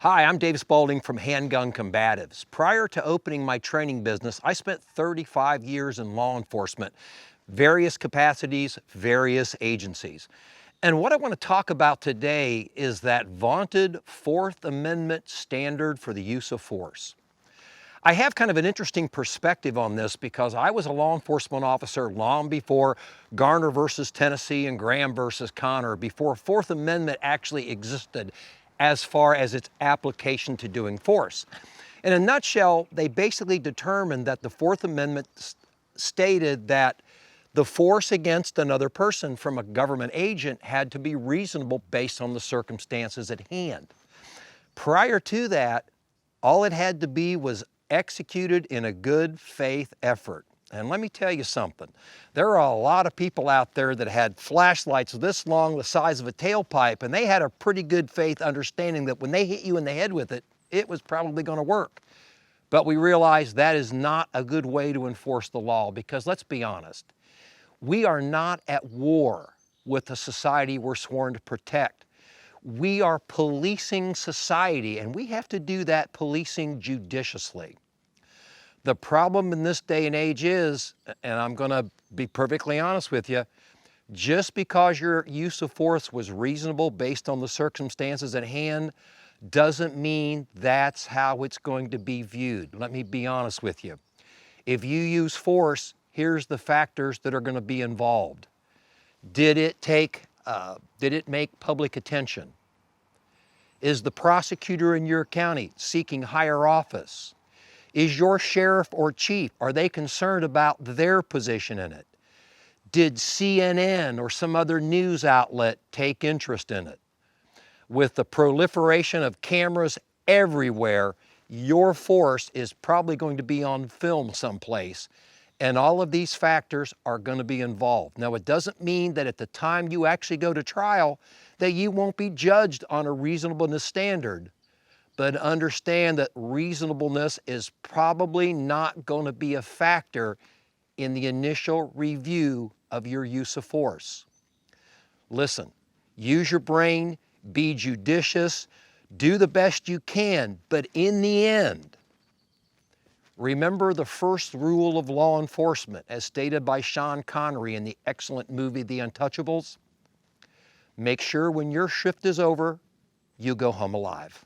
Hi, I'm Dave Spaulding from Handgun Combatives. Prior to opening my training business, I spent 35 years in law enforcement, various capacities, various agencies. And what I want to talk about today is that vaunted Fourth Amendment standard for the use of force. I have kind of an interesting perspective on this because I was a law enforcement officer long before Garner versus Tennessee and Graham versus Connor, before Fourth Amendment actually existed as far as its application to doing force. In a nutshell, they basically determined that the Fourth Amendment stated that the force against another person from a government agent had to be reasonable based on the circumstances at hand. Prior to that, all it had to be was executed in a good faith effort. And let me tell you something, there are a lot of people out there that had flashlights this long, the size of a tailpipe, and they had a pretty good faith understanding that when they hit you in the head with it, it was probably going to work. But we realize that is not a good way to enforce the law because let's be honest, we are not at war with the society we're sworn to protect. We are policing society, and we have to do that policing judiciously. The problem in this day and age is, and I'm going to be perfectly honest with you, just because your use of force was reasonable based on the circumstances at hand doesn't mean that's how it's going to be viewed. Let me be honest with you. If you use force, here's the factors that are going to be involved. Did it make public attention? Is the prosecutor in your county seeking higher office? Is your sheriff or chief, are they concerned about their position in it? Did CNN or some other news outlet take interest in it? With the proliferation of cameras everywhere, your force is probably going to be on film someplace. And all of these factors are going to be involved. Now, it doesn't mean that at the time you actually go to trial that you won't be judged on a reasonableness standard. But understand that reasonableness is probably not going to be a factor in the initial review of your use of force. Listen, use your brain, be judicious, do the best you can, but in the end, remember the first rule of law enforcement as stated by Sean Connery in the excellent movie The Untouchables? Make sure when your shift is over, you go home alive.